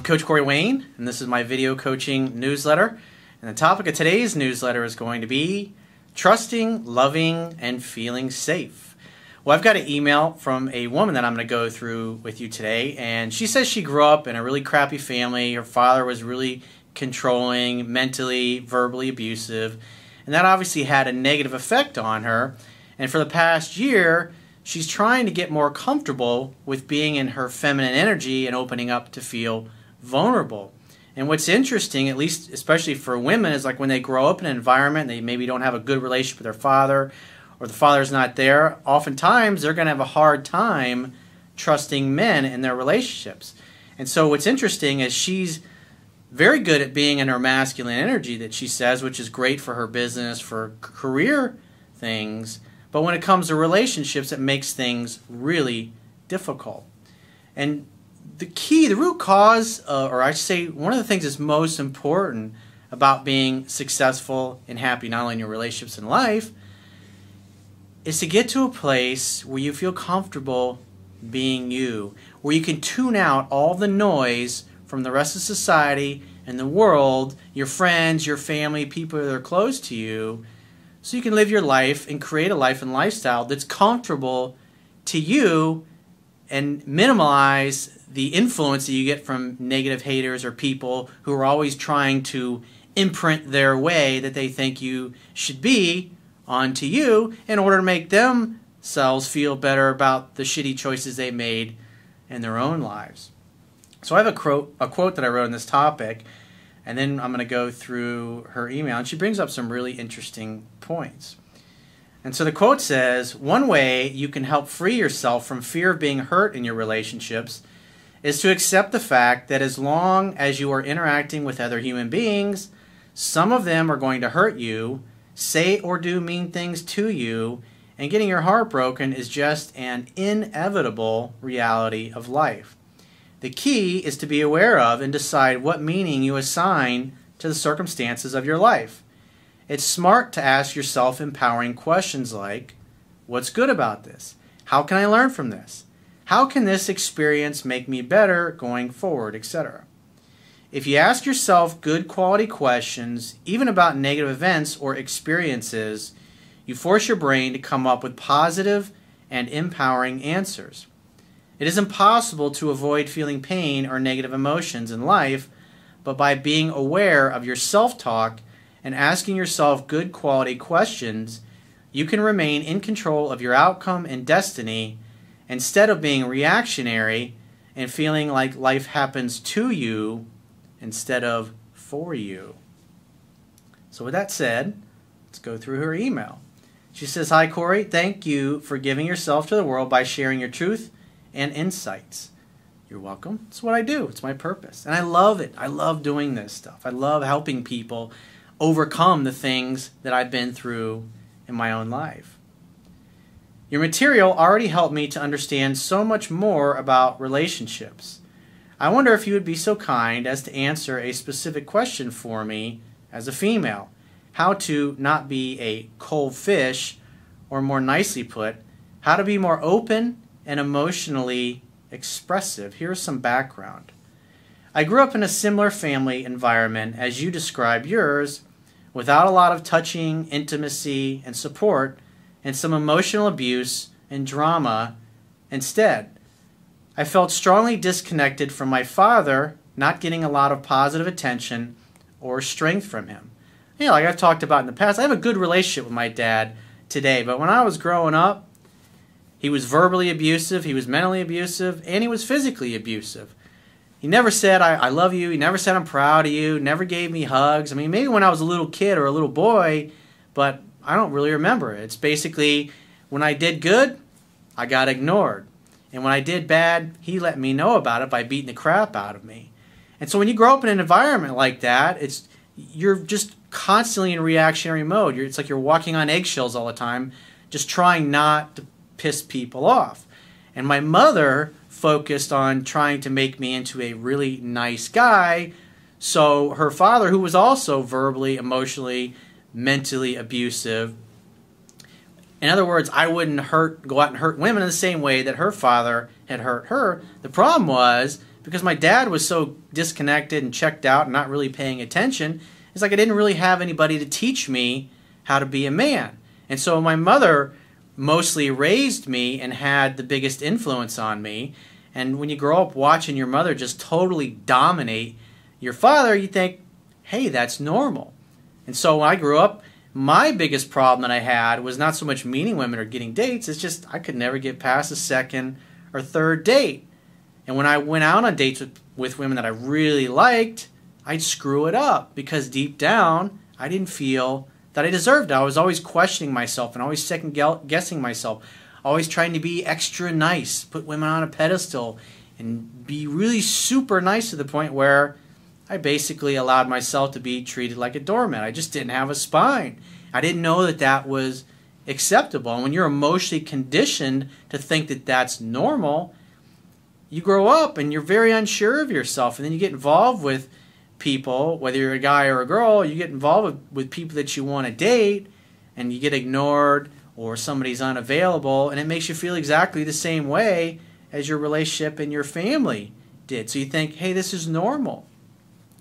Coach Corey Wayne, and this is my video coaching newsletter. And the topic of today's newsletter is going to be trusting, loving, and feeling safe. Well, I've got an email from a woman that I'm going to go through with you today, and she says she grew up in a really crappy family. Her father was really controlling, mentally, verbally abusive, and that obviously had a negative effect on her. And for the past year, she's trying to get more comfortable with being in her feminine energy and opening up to feel vulnerable. And what's interesting, at least especially for women, is like when they grow up in an environment, they maybe don't have a good relationship with their father, or the father's not there, oftentimes they're going to have a hard time trusting men in their relationships. And so what's interesting is she's very good at being in her masculine energy that she says, which is great for her business, for career things. But when it comes to relationships, it makes things really difficult. And the key, the root cause, or I should say one of the things that's most important about being successful and happy, not only in your relationships in life, is to get to a place where you feel comfortable being you, where you can tune out all the noise from the rest of society and the world, your friends, your family, people that are close to you, so you can live your life and create a life and lifestyle that's comfortable to you and minimize the influence that you get from negative haters or people who are always trying to imprint their way that they think you should be onto you in order to make themselves feel better about the shitty choices they made in their own lives. So I have a quote that I wrote on this topic, and then I'm going to go through her email, and she brings up some really interesting points. And so the quote says, "One way you can help free yourself from fear of being hurt in your relationships is to accept the fact that as long as you are interacting with other human beings, some of them are going to hurt you, say or do mean things to you, and getting your heart broken is just an inevitable reality of life. The key is to be aware of and decide what meaning you assign to the circumstances of your life. It's smart to ask yourself empowering questions like, what's good about this? How can I learn from this? How can this experience make me better going forward, etc. If you ask yourself good quality questions, even about negative events or experiences, you force your brain to come up with positive and empowering answers. It is impossible to avoid feeling pain or negative emotions in life, but by being aware of your self-talk and asking yourself good quality questions, you can remain in control of your outcome and destiny instead of being reactionary and feeling like life happens to you instead of for you." So with that said, let's go through her email. She says, "Hi Corey, thank you for giving yourself to the world by sharing your truth and insights." You're welcome. It's what I do. It's my purpose. And I love it. I love doing this stuff. I love helping people overcome the things that I've been through in my own life. Your material already helped me to understand so much more about relationships. I wonder if you would be so kind as to answer a specific question for me as a female. How to not be a cold fish, or more nicely put, how to be more open and emotionally expressive. Here's some background. I grew up in a similar family environment as you describe yours, without a lot of touching, intimacy, and support, and some emotional abuse and drama instead. I felt strongly disconnected from my father, not getting a lot of positive attention or strength from him. You know, like I've talked about in the past, I have a good relationship with my dad today, but when I was growing up, he was verbally abusive, he was mentally abusive, and he was physically abusive. He never said, I love you. He never said, I'm proud of you. Never gave me hugs. I mean, maybe when I was a little kid or a little boy, but I don't really remember it. It's basically when I did good, I got ignored. And when I did bad, he let me know about it by beating the crap out of me. And so when you grow up in an environment like that, you're just constantly in reactionary mode. It's like you're walking on eggshells all the time, just trying not to piss people off. And my mother focused on trying to make me into a really nice guy, so her father, who was also verbally, emotionally, mentally abusive, in other words, I wouldn't go out and hurt women in the same way that her father had hurt her. The problem was, because my dad was so disconnected and checked out and not really paying attention. It's like I didn't really have anybody to teach me how to be a man. And so my mother mostly raised me and had the biggest influence on me. And when you grow up watching your mother just totally dominate your father, you think, hey, that's normal. And so when I grew up, my biggest problem that I had was not so much meeting women or getting dates, it's just I could never get past a second or third date. And when I went out on dates with women that I really liked, I'd screw it up because deep down, I didn't feel that I deserved it. I was always questioning myself and always second-guessing myself, always trying to be extra nice, put women on a pedestal, and be really super nice to the point where I basically allowed myself to be treated like a doormat. I just didn't have a spine. I didn't know that that was acceptable. And when you're emotionally conditioned to think that that's normal, you grow up and you're very unsure of yourself. And then you get involved with people, whether you're a guy or a girl, you get involved with people that you want to date, and you get ignored or somebody's unavailable, and it makes you feel exactly the same way as your relationship and your family did. So you think, hey, this is normal.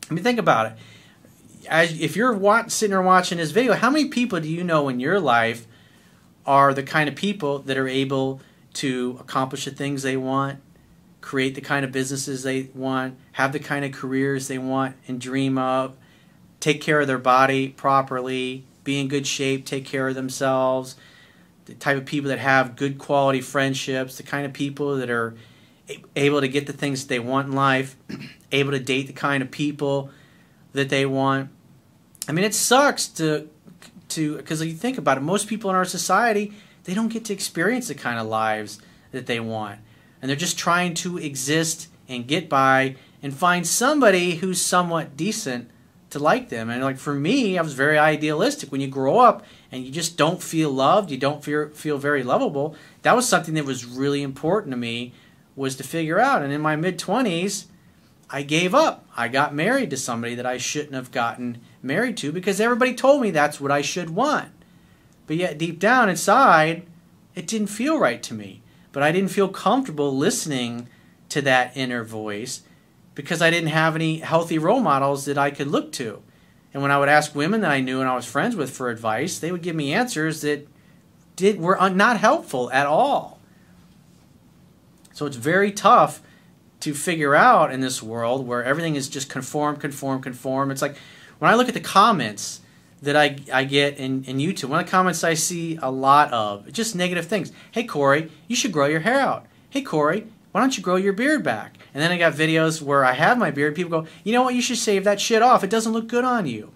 I mean, think about it. If you're sitting there watching this video, how many people do you know in your life are the kind of people that are able to accomplish the things they want, create the kind of businesses they want, have the kind of careers they want and dream of, take care of their body properly, be in good shape, take care of themselves, the type of people that have good quality friendships, the kind of people that are able to get the things that they want in life, able to date the kind of people that they want. I mean, it sucks because if you think about it, most people in our society, they don't get to experience the kind of lives that they want. And they're just trying to exist and get by and find somebody who's somewhat decent to like them. And like for me, I was very idealistic. When you grow up and you just don't feel loved, you don't feel very lovable, that was something that was really important to me, was to figure out. And in my mid-20s, I gave up. I got married to somebody that I shouldn't have gotten married to because everybody told me that's what I should want. But yet deep down inside, it didn't feel right to me. But I didn't feel comfortable listening to that inner voice because I didn't have any healthy role models that I could look to. And when I would ask women that I knew and I was friends with for advice, they would give me answers that were not helpful at all. So it's very tough to figure out in this world where everything is just conform, conform, conform. It's like when I look at the comments that I get in YouTube, one of the comments I see a lot of, just negative things. Hey, Corey, you should grow your hair out. Hey, Corey, why don't you grow your beard back? And then I got videos where I have my beard. People go, you know what, you should shave that shit off. It doesn't look good on you.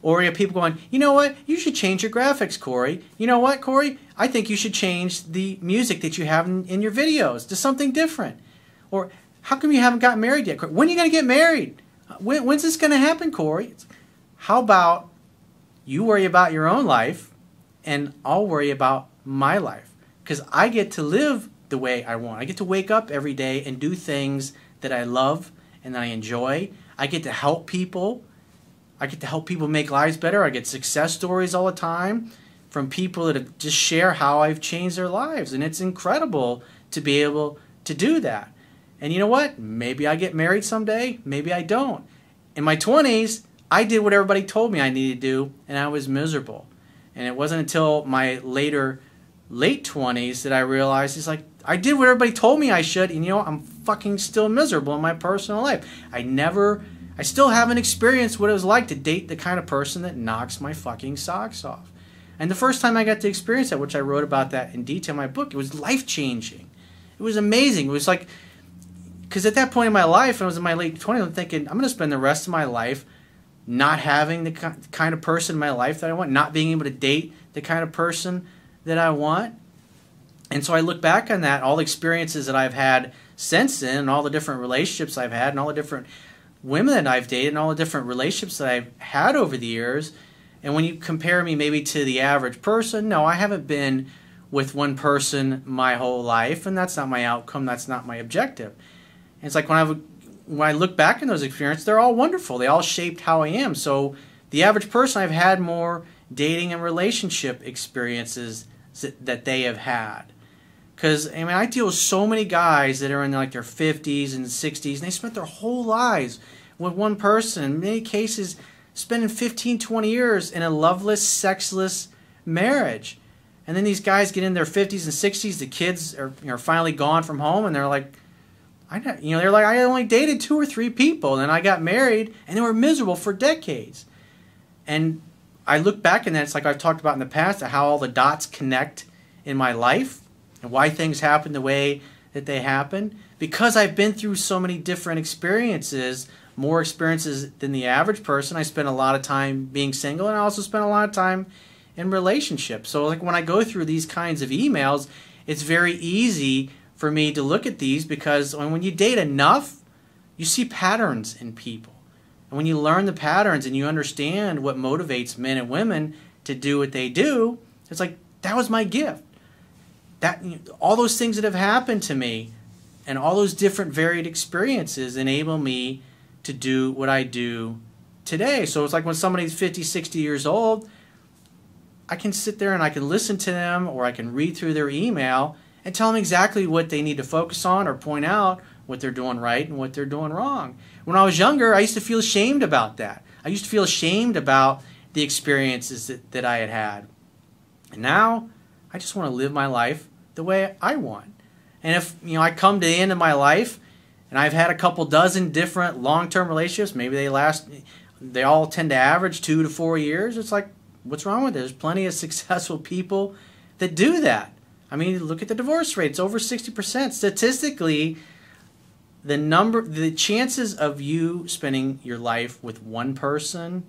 Or you have people going, you know what, you should change your graphics, Corey. You know what, Corey, I think you should change the music that you have in your videos to something different. Or how come you haven't gotten married yet? When are you going to get married? When's this going to happen, Corey? How about you worry about your own life, and I'll worry about my life. Because I get to live the way I want. I get to wake up every day and do things that I love and that I enjoy. I get to help people. I get to help people make lives better. I get success stories all the time from people that just share how I've changed their lives. And it's incredible to be able to do that. And you know what? Maybe I get married someday. Maybe I don't. In my 20s, I did what everybody told me I needed to do, and I was miserable. And it wasn't until my late 20s that I realized, it's like, I did what everybody told me I should, and you know, I'm fucking still miserable in my personal life. I still haven't experienced what it was like to date the kind of person that knocks my fucking socks off. And the first time I got to experience that, which I wrote about that in detail in my book, it was life-changing. It was amazing. It was like, because at that point in my life, when I was in my late 20s, I'm thinking, I'm going to spend the rest of my life not having the kind of person in my life that I want, not being able to date the kind of person that I want. And so I look back on that, all the experiences that I've had since then, and all the different relationships I've had, and all the different women that I've dated, and all the different relationships that I've had over the years. And when you compare me maybe to the average person, no, I haven't been with one person my whole life, and that's not my outcome, that's not my objective. And it's like when I look back in those experiences, they're all wonderful. They all shaped how I am. So the average person, I've had more dating and relationship experiences that they have had. Because, I mean, I deal with so many guys that are in like their 50s and 60s, and they spent their whole lives with one person. In many cases, spending 15, 20 years in a loveless, sexless marriage. And then these guys get in their 50s and 60s, the kids are finally gone from home, and they're like, they're like, I only dated 2 or 3 people, and then I got married, and they were miserable for decades. And I look back, and it's like I've talked about in the past, how all the dots connect in my life, and why things happen the way that they happen. Because I've been through so many different experiences, more experiences than the average person. I spent a lot of time being single, and I also spent a lot of time in relationships. So like when I go through these kinds of emails, it's very easy for me to look at these, because when you date enough, you see patterns in people. And when you learn the patterns and you understand what motivates men and women to do what they do, it's like, that was my gift. All those things that have happened to me and all those different varied experiences enable me to do what I do today. So it's like when somebody's 50, 60 years old, I can sit there and I can listen to them, or I can read through their email and tell them exactly what they need to focus on, or point out what they're doing right and what they're doing wrong. When I was younger, I used to feel ashamed about that. I used to feel ashamed about the experiences that I had had. And now, I just want to live my life the way I want. And if I come to the end of my life and I've had a couple dozen different long-term relationships, maybe they all tend to average 2 to 4 years, it's like, what's wrong with it? There's plenty of successful people that do that. I mean, look at the divorce rate. It's over 60%. Statistically, the chances of you spending your life with one person,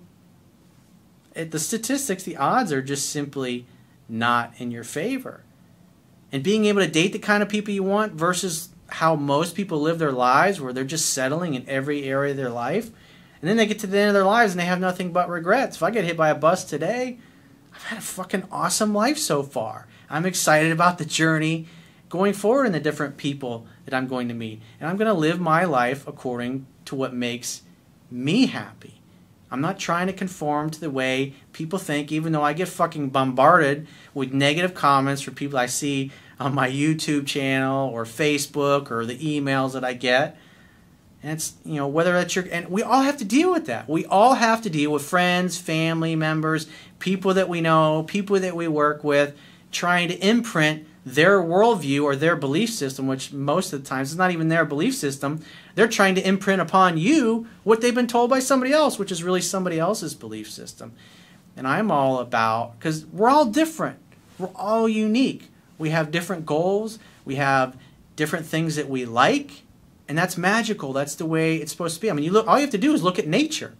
the statistics, the odds are just simply not in your favor. And being able to date the kind of people you want versus how most people live their lives, where they're just settling in every area of their life, and then they get to the end of their lives and they have nothing but regrets. If I get hit by a bus today, I've had a fucking awesome life so far. I'm excited about the journey going forward and the different people that I'm going to meet. And I'm going to live my life according to what makes me happy. I'm not trying to conform to the way people think, even though I get fucking bombarded with negative comments from people I see on my YouTube channel or Facebook, or the emails that I get. And it's, whether that's and we all have to deal with that. We all have to deal with friends, family members, people that we know, people that we work with, trying to imprint their worldview or their belief system, which most of the times is not even their belief system. They're trying to imprint upon you what they've been told by somebody else, which is really somebody else's belief system. And I'm all about, because we're all different. We're all unique. We have different goals. We have different things that we like. And that's magical. That's the way it's supposed to be. I mean, all you have to do is look at nature.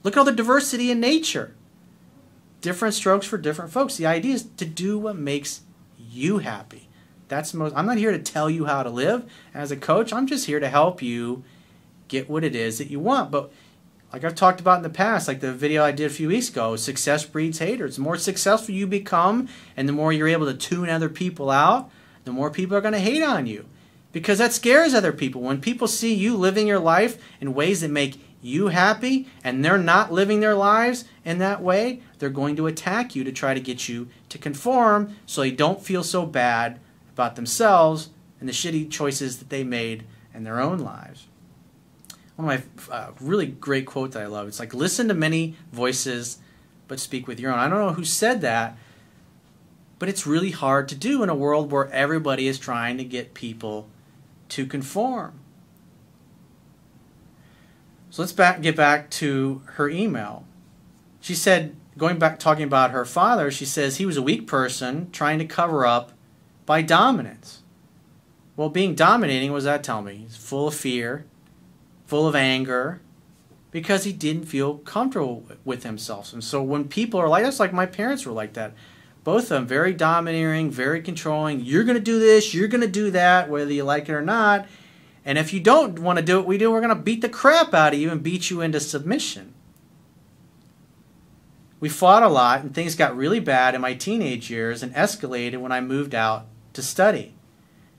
Look at all the diversity in nature. Different strokes for different folks. The idea is to do what makes you happy. I'm not here to tell you how to live. As a coach, I'm just here to help you get what it is that you want. But like I've talked about in the past, like the video I did a few weeks ago, success breeds haters. The more successful you become and the more you're able to tune other people out, the more people are going to hate on you. Because that scares other people. When people see you living your life in ways that make you happy and they're not living their lives in that way, they're going to attack you to try to get you to conform so they don't feel so bad about themselves and the shitty choices that they made in their own lives. One of my really great quote that I love, it's like, listen to many voices but speak with your own. I don't know who said that, but it's really hard to do in a world where everybody is trying to get people to conform. So let's get back to her email. She said, talking about her father, she says he was a weak person trying to cover up by dominance. Well, being dominating, what does that tell me? He's full of fear, full of anger, because he didn't feel comfortable with himself. And so when people are like, that's like my parents were like that. Both of them very domineering, very controlling. You're going to do this, you're going to do that, whether you like it or not. And if you don't want to do what we do, we're going to beat the crap out of you and beat you into submission. We fought a lot, and things got really bad in my teenage years and escalated when I moved out to study.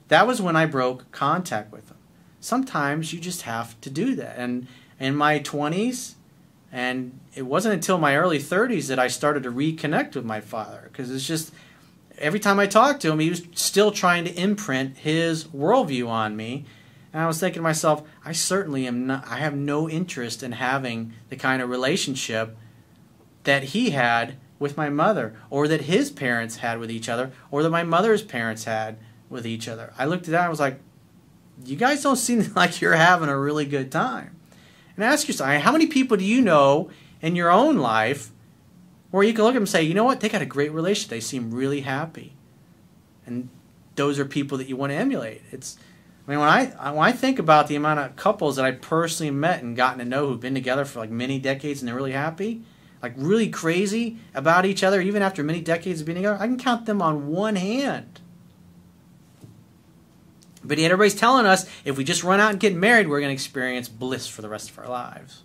That was when I broke contact with him. Sometimes you just have to do that. And in my 20s, and it wasn't until my early 30s that I started to reconnect with my father, because every time I talked to him, he was still trying to imprint his worldview on me. And I was thinking to myself, I certainly am not, I have no interest in having the kind of relationship that he had with my mother, or that his parents had with each other, or that my mother's parents had with each other. I looked at that and I was like, you guys don't seem like you're having a really good time. And ask yourself, how many people do you know in your own life where you can look at them and say, you know what, they got a great relationship, they seem really happy. And those are people that you want to emulate. I mean, when I think about the amount of couples that I personally met and gotten to know who've been together for like many decades and they're really happy, like really crazy about each other, even after many decades of being together, I can count them on one hand. But yet everybody's telling us if we just run out and get married, we're going to experience bliss for the rest of our lives.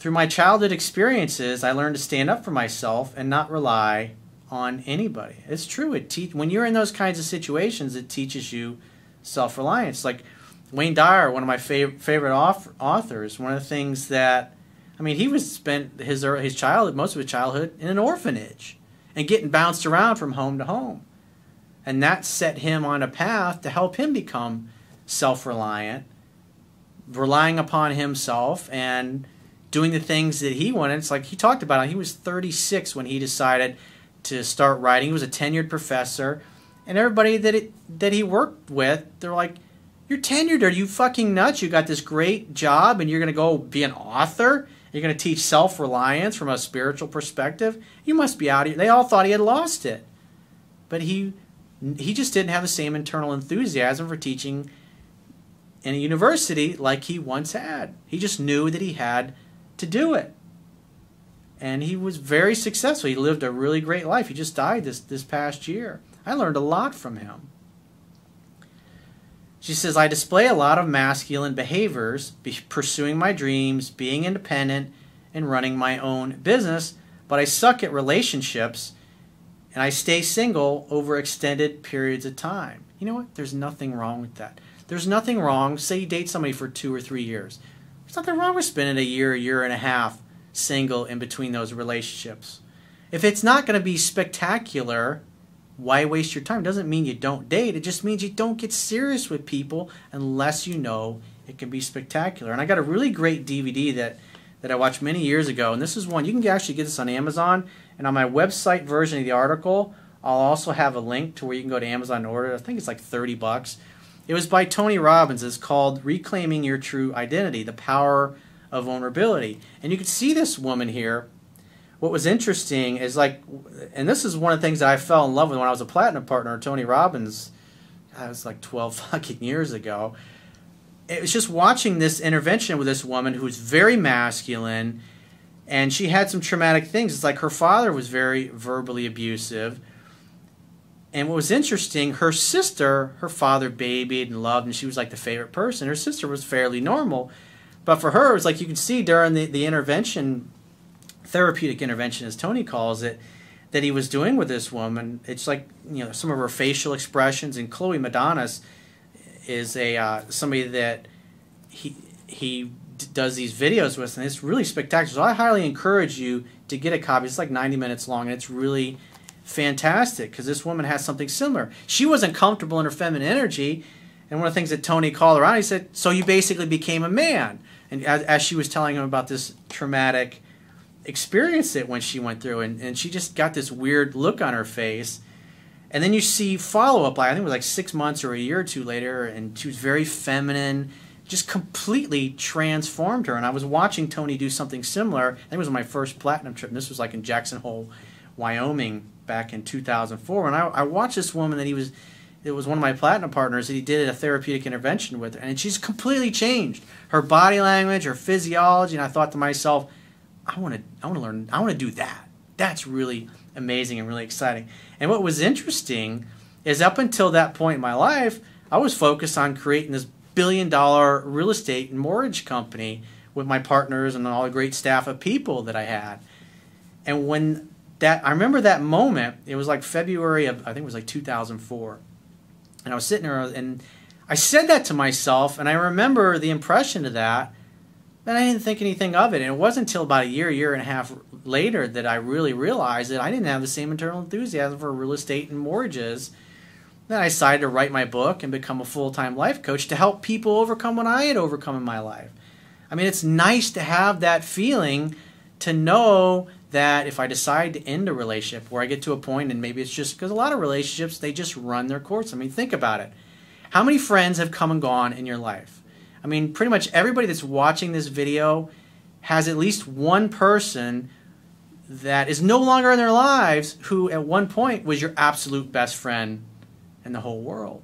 Through my childhood experiences, I learned to stand up for myself and not rely on anybody. It's true. When you're in those kinds of situations, it teaches you self-reliance. Like Wayne Dyer, one of my favorite authors, one of the things that, I mean, he spent his childhood, most of his childhood, in an orphanage and getting bounced around from home to home. And that set him on a path to help him become self-reliant, relying upon himself and doing the things that he wanted. It's like he talked about it. He was 36 when he decided to start writing. He was a tenured professor. And everybody that he worked with, they're like, you're tenured. Are you fucking nuts? You got this great job and you're going to go be an author? You're going to teach self-reliance from a spiritual perspective? You must be out of here. They all thought he had lost it. But he just didn't have the same internal enthusiasm for teaching in a university like he once had. He just knew that he had to do it. And he was very successful. He lived a really great life. He just died this past year. I learned a lot from him. She says, I display a lot of masculine behaviors, pursuing my dreams, being independent, and running my own business, but I suck at relationships, and I stay single over extended periods of time. You know what? There's nothing wrong with that. There's nothing wrong. Say you date somebody for 2 or 3 years. There's nothing wrong with spending a year and a half single in between those relationships. If it's not going to be spectacular, why waste your time? It doesn't mean you don't date. It just means you don't get serious with people unless you know it can be spectacular. And I got a really great DVD that I watched many years ago. And this is one. You can actually get this on Amazon. And on my website version of the article, I'll also have a link to where you can go to Amazon and order it. I think it's like $30. It was by Tony Robbins. It's called Reclaiming Your True Identity, The Power of Vulnerability. And you can see this woman here. What was interesting is like, and this is one of the things that I fell in love with when I was a platinum partner of Tony Robbins. That was like 12 fucking years ago. It was just watching this intervention with this woman who was very masculine, and she had some traumatic things. It's like her father was very verbally abusive. And what was interesting, her sister, her father babied and loved, and she was like the favorite person. Her sister was fairly normal. But for her, it was like you can see during the intervention, therapeutic intervention as Tony calls it, that he was doing with this woman. It's like, you know, some of her facial expressions. And Chloe Madonis is somebody that he does these videos with, and it's really spectacular. So I highly encourage you to get a copy. It's like 90 minutes long, and it's really fantastic because this woman has something similar. She wasn't comfortable in her feminine energy, and one of the things that Tony called her out, he said, so you basically became a man. And as she was telling him about this traumatic experience that when she went through, and she just got this weird look on her face. And then you see follow-up, like I think it was like 6 months or a year or two later, and she was very feminine, just completely transformed her. And I was watching Tony do something similar. I think it was on my first platinum trip, and this was like in Jackson Hole, Wyoming, back in 2004. And I watched this woman that it was one of my platinum partners that he did a therapeutic intervention with, and she's completely changed. Her body language, her physiology, and I thought to myself, I want to learn, I want to do that. That's really amazing and really exciting. And what was interesting is up until that point in my life, I was focused on creating this billion-dollar real estate and mortgage company with my partners and all the great staff of people that I had. And when I remember that moment, it was like February of, I think it was like 2004. And I was sitting there and I said that to myself, and I remember the impression of that, but I didn't think anything of it. And it wasn't until about a year and a half later that I really realized that I didn't have the same internal enthusiasm for real estate and mortgages. Then I decided to write my book and become a full-time life coach to help people overcome what I had overcome in my life. I mean, it's nice to have that feeling, to know that if I decide to end a relationship where I get to a point, and maybe it's just because a lot of relationships, they just run their course. I mean, think about it. How many friends have come and gone in your life? I mean, pretty much everybody that's watching this video has at least one person that is no longer in their lives who at one point was your absolute best friend in the whole world.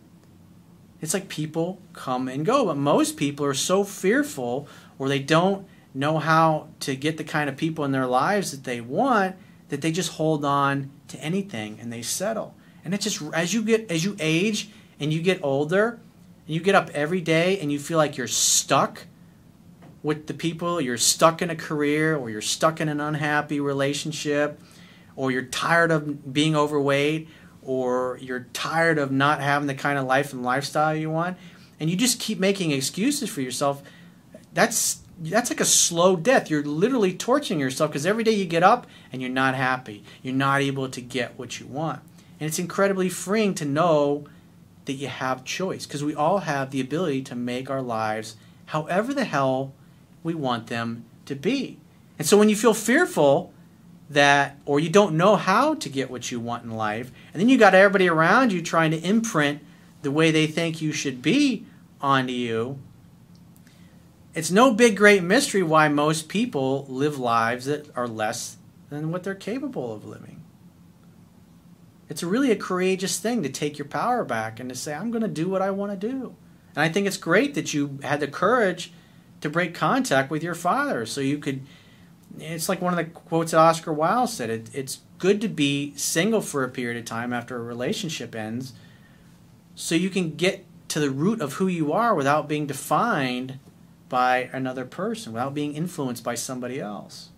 It's like people come and go, but most people are so fearful, or they don't know how to get the kind of people in their lives that they want, that they just hold on to anything and they settle. And it's just, as you age and you get older, and you get up every day and you feel like you're stuck with the people, you're stuck in a career, or you're stuck in an unhappy relationship, or you're tired of being overweight, or you're tired of not having the kind of life and lifestyle you want, and you just keep making excuses for yourself, that's like a slow death. You're literally torturing yourself, because every day you get up and you're not happy. You're not able to get what you want. And it's incredibly freeing to know that you have choice, because we all have the ability to make our lives however the hell we want them to be. And so when you feel fearful that, or you don't know how to get what you want in life, and then you got everybody around you trying to imprint the way they think you should be onto you, it's no big great mystery why most people live lives that are less than what they're capable of living. It's really a courageous thing to take your power back and to say, I'm going to do what I want to do. And I think it's great that you had the courage to break contact with your father, so you could, it's like one of the quotes that Oscar Wilde said, it's good to be single for a period of time after a relationship ends, so you can get to the root of who you are without being defined by another person, without being influenced by somebody else.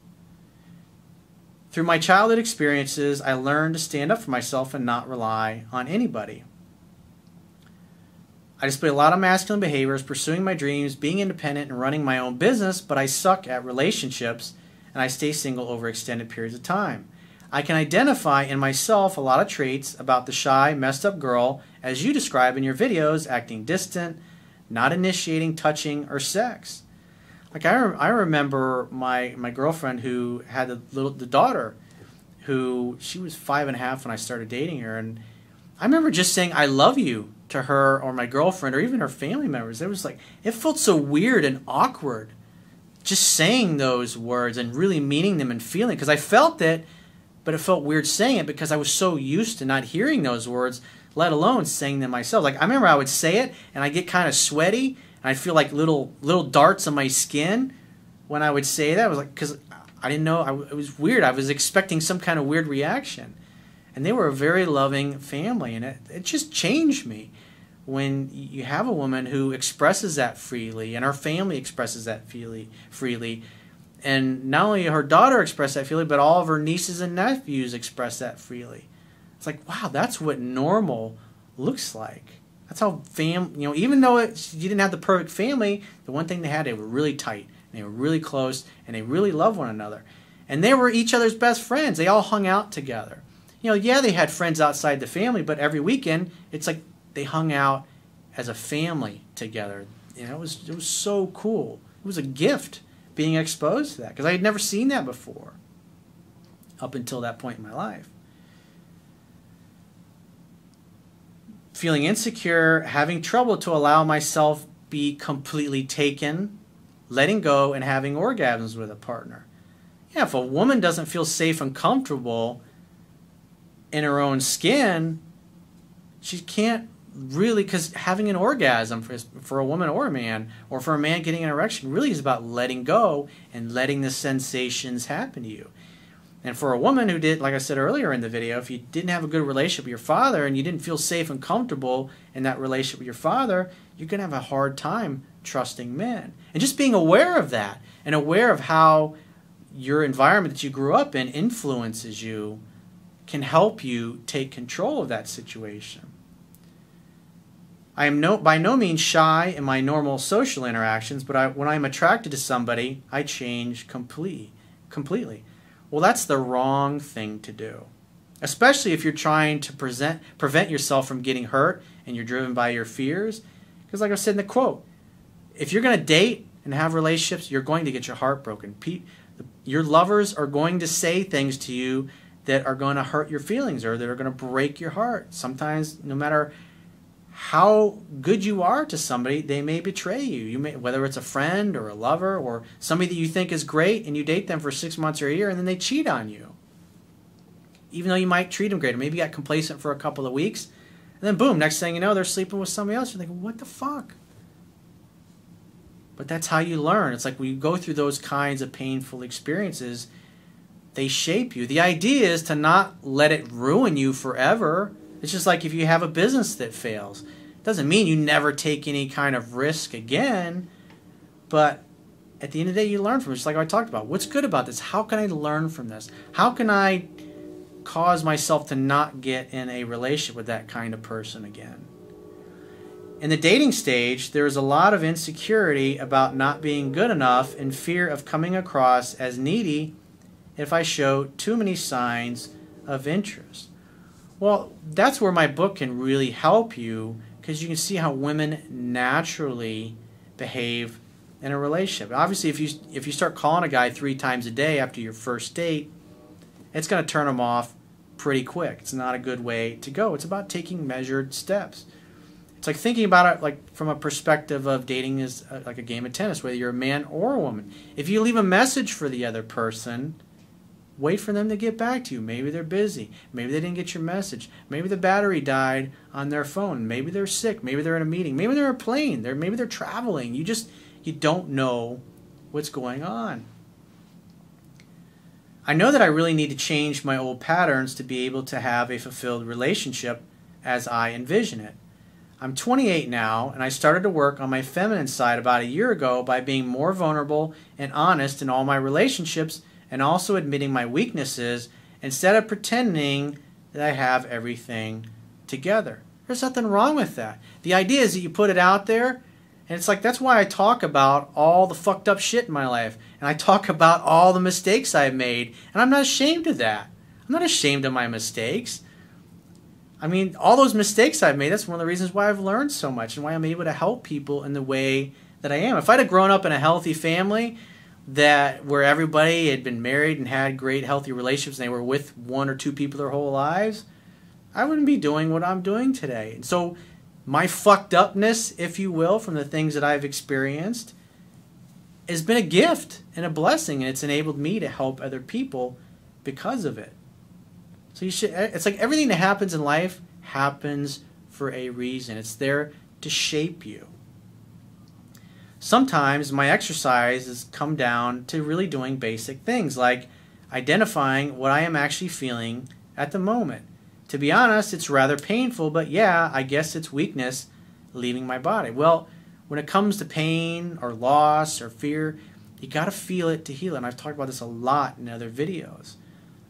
Through my childhood experiences, I learned to stand up for myself and not rely on anybody. I display a lot of masculine behaviors, pursuing my dreams, being independent, and running my own business, but I suck at relationships, and I stay single over extended periods of time. I can identify in myself a lot of traits about the shy, messed up girl, as you describe in your videos, acting distant, not initiating touching or sex. Like I remember my girlfriend who had the daughter, who she was 5.5 when I started dating her, and I remember just saying I love you to her or my girlfriend or even her family members. It was like, it felt so weird and awkward just saying those words and really meaning them and feeling, because I felt it, but it felt weird saying it because I was so used to not hearing those words, let alone saying them myself. Like I remember I would say it and I'd get kind of sweaty and I'd feel like little darts on my skin when I would say that. It was like, because I didn't know, it was weird. I was expecting some kind of weird reaction. And they were a very loving family, and it just changed me when you have a woman who expresses that freely, and her family expresses that freely, and not only her daughter expressed that freely, but all of her nieces and nephews express that freely. It's like, wow, that's what normal looks like. That's how even though you didn't have the perfect family, the one thing they were really tight, and they were really close, and they really loved one another. And they were each other's best friends. They all hung out together. Yeah, they had friends outside the family, but every weekend, it's like they hung out as a family together. It was so cool. It was a gift being exposed to that, because I had never seen that before up until that point in my life. Feeling insecure, having trouble to allow myself be completely taken, letting go, and having orgasms with a partner. Yeah, if a woman doesn't feel safe and comfortable in her own skin, she can't really, because having an orgasm for a woman or a man, or for a man getting an erection, really is about letting go and letting the sensations happen to you. And for a woman who did, like I said earlier in the video, if you didn't have a good relationship with your father and you didn't feel safe and comfortable in that relationship with your father, you're going to have a hard time trusting men. And just being aware of that, and aware of how your environment that you grew up in influences you, can help you take control of that situation. I am by no means shy in my normal social interactions, but when I'm attracted to somebody, I change completely. Well, that's the wrong thing to do. Especially if you're trying to prevent yourself from getting hurt and you're driven by your fears. Because like I said in the quote, if you're going to date and have relationships, you're going to get your heart broken. Your lovers are going to say things to you that are going to hurt your feelings or that are going to break your heart. Sometimes, no matter how good you are to somebody, they may betray you. Whether it's a friend or a lover or somebody that you think is great and you date them for 6 months or a year and then they cheat on you. Even though you might treat them great, or maybe you got complacent for a couple of weeks, and then boom, next thing you know, they're sleeping with somebody else. You're thinking, what the fuck? But that's how you learn. It's like when you go through those kinds of painful experiences, they shape you. The idea is to not let it ruin you forever. It's just like if you have a business that fails. It doesn't mean you never take any kind of risk again, but at the end of the day, you learn from it. Just like I talked about. What's good about this? How can I learn from this? How can I cause myself to not get in a relationship with that kind of person again? In the dating stage, there is a lot of insecurity about not being good enough and fear of coming across as needy if I show too many signs of interest. Well, that's where my book can really help you, because you can see how women naturally behave in a relationship. Obviously, if you start calling a guy 3 times a day after your first date, it's going to turn him off pretty quick. It's not a good way to go. It's about taking measured steps. It's like thinking about it like from a perspective of dating is like a game of tennis, whether you're a man or a woman. If you leave a message for the other person, wait for them to get back to you. Maybe they're busy. Maybe they didn't get your message. Maybe the battery died on their phone. Maybe they're sick. Maybe they're in a meeting. Maybe they're in a plane. Maybe they're traveling. You don't know what's going on. I know that I really need to change my old patterns to be able to have a fulfilled relationship as I envision it. I'm 28 now, and I started to work on my feminine side about a year ago by being more vulnerable and honest in all my relationships, and also admitting my weaknesses instead of pretending that I have everything together. There's nothing wrong with that. The idea is that you put it out there, and it's like that's why I talk about all the fucked up shit in my life, and I talk about all the mistakes I've made, and I'm not ashamed of that. I'm not ashamed of my mistakes. I mean, all those mistakes I've made, that's one of the reasons why I've learned so much and why I'm able to help people in the way that I am. If I'd have grown up in a healthy family where everybody had been married and had great healthy relationships and they were with 1 or 2 people their whole lives, I wouldn't be doing what I'm doing today. And so my fucked upness, if you will, from the things that I've experienced has been a gift and a blessing, and it's enabled me to help other people because of it. So it's like everything that happens in life happens for a reason. It's there to shape you. Sometimes my exercise has come down to really doing basic things like identifying what I am actually feeling at the moment. To be honest, it's rather painful, but yeah, I guess it's weakness leaving my body. Well, when it comes to pain or loss or fear, you got to feel it to heal it. And I've talked about this a lot in other videos.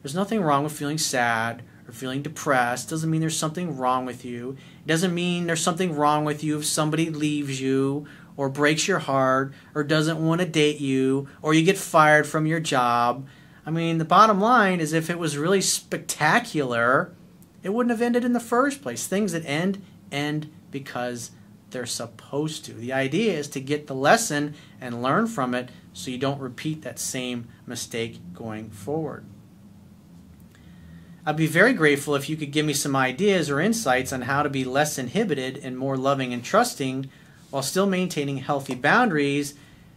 There's nothing wrong with feeling sad or feeling depressed. Doesn't mean there's something wrong with you. It doesn't mean there's something wrong with you if somebody leaves you or breaks your heart or doesn't want to date you or you get fired from your job. I mean, the bottom line is if it was really spectacular, it wouldn't have ended in the first place. Things that end because they're supposed to. The idea is to get the lesson and learn from it so you don't repeat that same mistake going forward. I'd be very grateful if you could give me some ideas or insights on how to be less inhibited and more loving and trusting while still maintaining healthy boundaries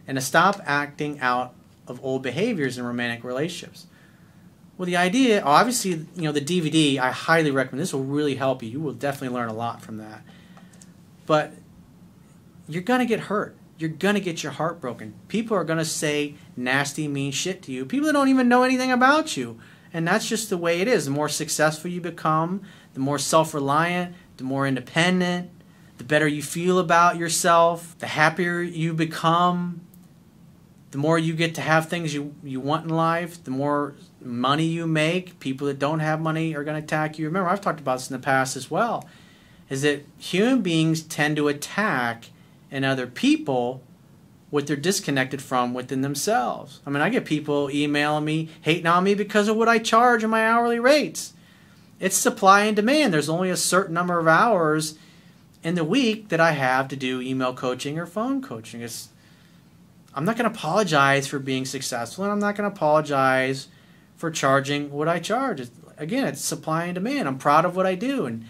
and to stop acting out of old behaviors in romantic relationships. Well, the idea, obviously, the DVD, I highly recommend. This will really help you. You will definitely learn a lot from that. But you're going to get hurt. You're going to get your heart broken. People are going to say nasty, mean shit to you. People that don't even know anything about you. And that's just the way it is. The more successful you become, the more self-reliant, the more independent, the better you feel about yourself, the happier you become, the more you get to have things you want in life, the more money you make. People that don't have money are going to attack you. Remember, I've talked about this in the past as well, is that human beings tend to attack in other people what they're disconnected from within themselves. I mean, I get people emailing me, hating on me because of what I charge in my hourly rates. It's supply and demand. There's only a certain number of hours in the week that I have to do email coaching or phone coaching. I'm not going to apologize for being successful, and I'm not going to apologize for charging what I charge. Again, it's supply and demand. I'm proud of what I do, and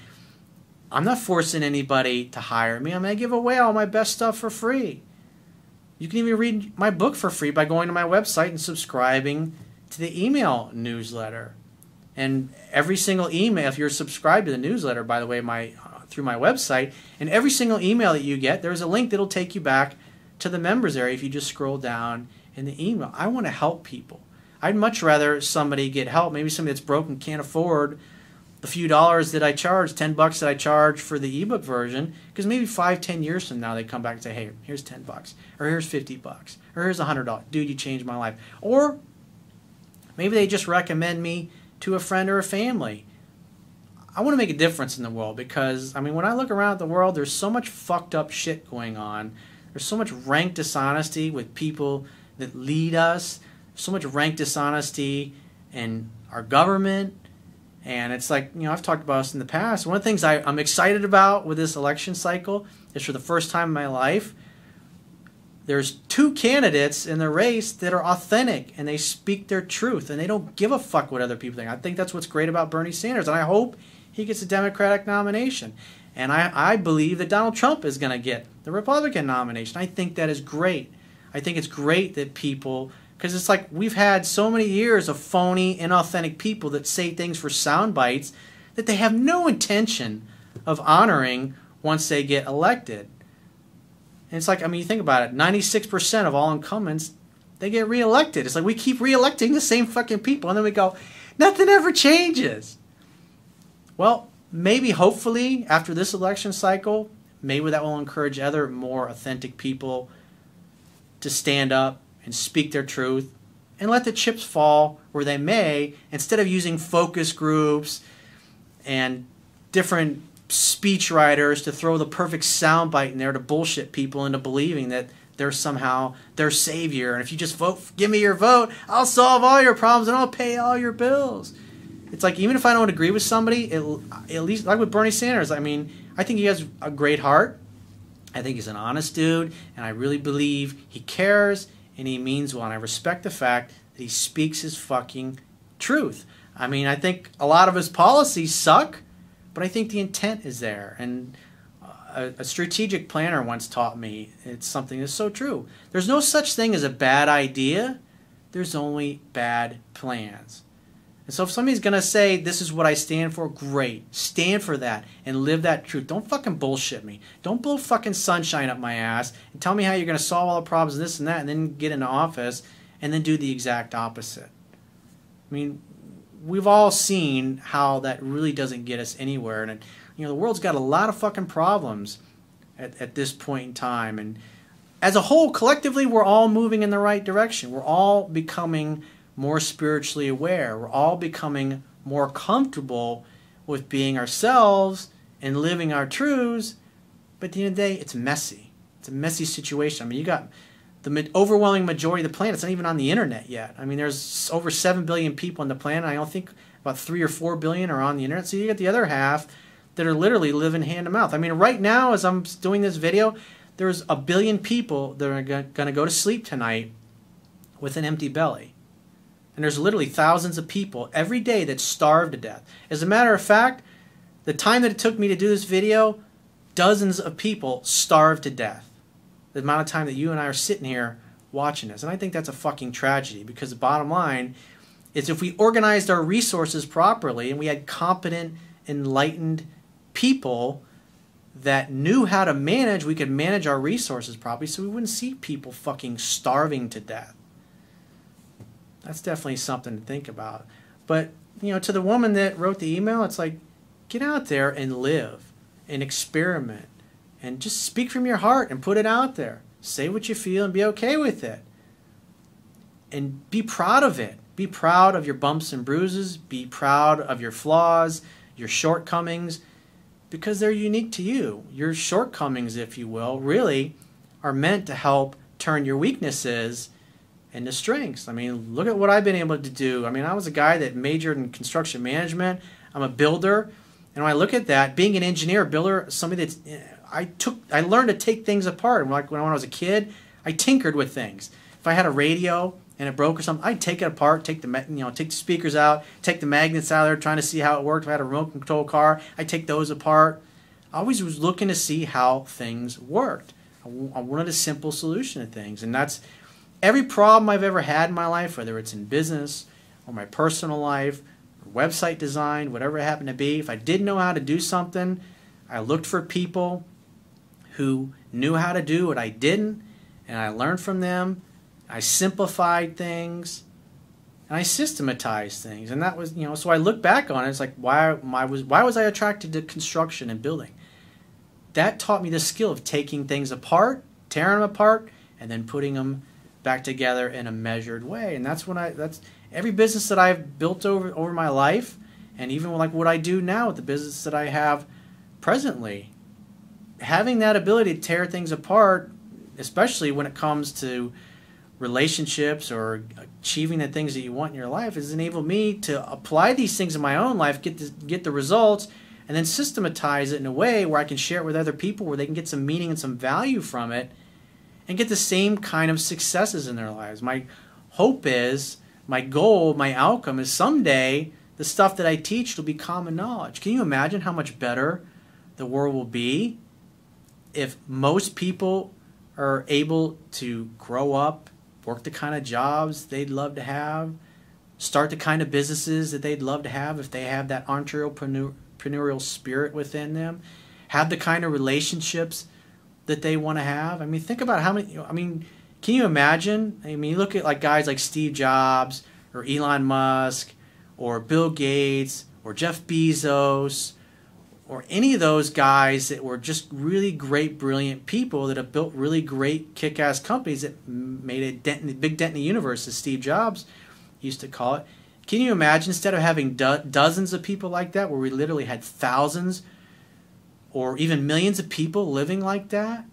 I'm not forcing anybody to hire me. I'm going to give away all my best stuff for free. You can even read my book for free by going to my website and subscribing to the email newsletter. And every single email, if you're subscribed to the newsletter, by the way, through my website, and every single email that you get, there's a link that'll take you back to the members area if you just scroll down in the email. I want to help people. I'd much rather somebody get help, maybe somebody that's broke and can't afford the few dollars that I charge, $10 that I charge for the ebook version, because maybe 5-10 years from now they come back and say, hey, here's $10, or here's $50, or here's $100. Dude, you changed my life. Or maybe they just recommend me to a friend or a family. I want to make a difference in the world because, I mean, when I look around at the world, there's so much fucked up shit going on. There's so much rank dishonesty with people that lead us. So much rank dishonesty in our government. And it's like, you know, I've talked about this in the past. One of the things I'm excited about with this election cycle is for the first time in my life, there's 2 candidates in the race that are authentic and they speak their truth and they don't give a fuck what other people think. I think that's what's great about Bernie Sanders, and I hope he gets a Democratic nomination. And I believe that Donald Trump is going to get the Republican nomination. I think that is great. I think it's great that people, because it's like we've had so many years of phony, inauthentic people that say things for sound bites that they have no intention of honoring once they get elected. And it's like, I mean, you think about it, 96% of all incumbents, they get reelected. It's like we keep reelecting the same fucking people, and then we go, nothing ever changes. Well, maybe, hopefully, after this election cycle, maybe that will encourage other more authentic people to stand up and speak their truth and let the chips fall where they may, instead of using focus groups and different speechwriters to throw the perfect soundbite in there to bullshit people into believing that they're somehow their savior. And if you just vote, give me your vote, I'll solve all your problems and I'll pay all your bills. It's like, even if I don't agree with somebody, at least, like with Bernie Sanders, I mean, I think he has a great heart. I think he's an honest dude, and I really believe he cares and he means well, and I respect the fact that he speaks his fucking truth. I mean, I think a lot of his policies suck, but I think the intent is there. And a strategic planner once taught me, it's something that's so true. There's no such thing as a bad idea. There's only bad plans. And so if somebody's going to say, this is what I stand for, great. Stand for that and live that truth. Don't fucking bullshit me. Don't blow fucking sunshine up my ass and tell me how you're going to solve all the problems and this and that, and then get into office and then do the exact opposite. I mean, we've all seen how that really doesn't get us anywhere. And, you know, the world's got a lot of fucking problems at this point in time. And as a whole, collectively, we're all moving in the right direction. We're all becoming more spiritually aware. We're all becoming more comfortable with being ourselves and living our truths. But at the end of the day, it's messy. It's a messy situation. I mean, you got the overwhelming majority of the planet. It's not even on the internet yet. I mean, there's over 7 billion people on the planet. I don't think about 3 or 4 billion are on the internet. So you get the other half that are literally living hand to mouth. I mean, right now, as I'm doing this video, there's 1 billion people that are going to go to sleep tonight with an empty belly. And there's literally thousands of people every day that starve to death. As a matter of fact, the time that it took me to do this video, dozens of people starved to death. The amount of time that you and I are sitting here watching this. And I think that's a fucking tragedy, because the bottom line is, if we organized our resources properly and we had competent, enlightened people that knew how to manage, we could manage our resources properly so we wouldn't see people fucking starving to death. That's definitely something to think about. But, you know, to the woman that wrote the email, it's like, get out there and live and experiment and just speak from your heart and put it out there. Say what you feel and be okay with it. And be proud of it. Be proud of your bumps and bruises. Be proud of your flaws, your shortcomings, because they're unique to you. Your shortcomings, if you will, really are meant to help turn your weaknesses into strengths. I mean, look at what I've been able to do. I mean, I was a guy that majored in construction management. I'm a builder. And when I look at that, being an engineer, builder, somebody that's, I learned to take things apart. Like when I was a kid, I tinkered with things. If I had a radio and it broke or something, I'd take it apart, take the speakers out, take the magnets out of there, trying to see how it worked. If I had a remote control car, I'd take those apart. I always was looking to see how things worked. I wanted a simple solution to things. And that's every problem I've ever had in my life, whether it's in business or my personal life, or website design, whatever it happened to be. If I didn't know how to do something, I looked for people who knew how to do what I didn't, and I learned from them. I simplified things, and I systematized things. And that was, so I look back on it, it's like, why was I attracted to construction and building? That taught me the skill of taking things apart, tearing them apart, and then putting them back together in a measured way. And that's every business that I've built over my life, and even like what I do now with the business that I have presently, having that ability to tear things apart, especially when it comes to relationships or achieving the things that you want in your life, has enabled me to apply these things in my own life, get the results, and then systematize it in a way where I can share it with other people, where they can get some meaning and some value from it, and get the same kind of successes in their lives. My hope is, my goal, my outcome is someday the stuff that I teach will be common knowledge. Can you imagine how much better the world will be if most people are able to grow up, work the kind of jobs they'd love to have, start the kind of businesses that they'd love to have if they have that entrepreneurial spirit within them, have the kind of relationships that they want to have? I mean, think about how many, can you imagine? I mean, you look at like guys like Steve Jobs or Elon Musk or Bill Gates or Jeff Bezos or any of those guys that were just really great, brilliant people that have built really great, kick-ass companies that made a big dent in the universe, as Steve Jobs used to call it. Can you imagine, instead of having dozens of people like that, where we literally had thousands or even millions of people living like that?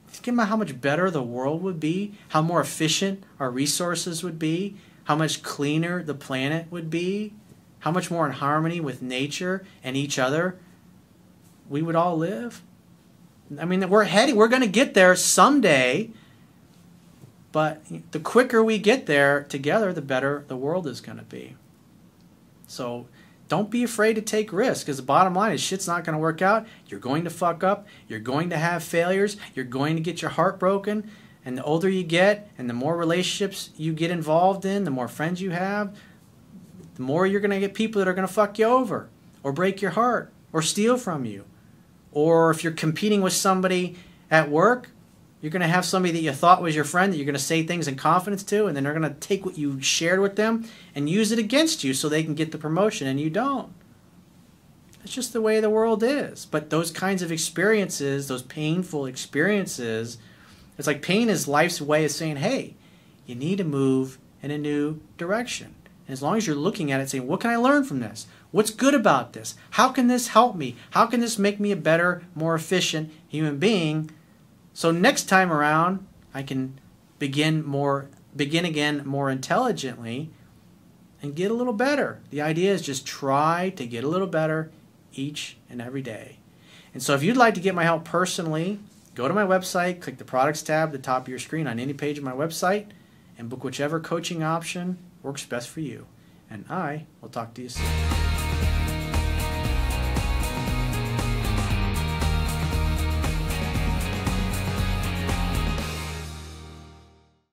Think about how much better the world would be, how more efficient our resources would be, how much cleaner the planet would be, how much more in harmony with nature and each other we would all live. I mean, we're going to get there someday, but the quicker we get there together, the better the world is going to be. So don't be afraid to take risks, because the bottom line is shit's not going to work out. You're going to fuck up. You're going to have failures. You're going to get your heart broken. And the older you get and the more relationships you get involved in, the more friends you have, the more you're going to get people that are going to fuck you over or break your heart or steal from you. Or if you're competing with somebody at work, you're going to have somebody that you thought was your friend that you're going to say things in confidence to, and then they're going to take what you shared with them and use it against you so they can get the promotion, and you don't. It's just the way the world is. But those kinds of experiences, those painful experiences, it's like pain is life's way of saying, hey, you need to move in a new direction. And as long as you're looking at it saying, what can I learn from this? What's good about this? How can this help me? How can this make me a better, more efficient human being? So next time around, I can begin again more intelligently and get a little better. The idea is just try to get a little better each and every day. And so if you'd like to get my help personally, go to my website, click the products tab at the top of your screen on any page of my website, and book whichever coaching option works best for you. And I will talk to you soon.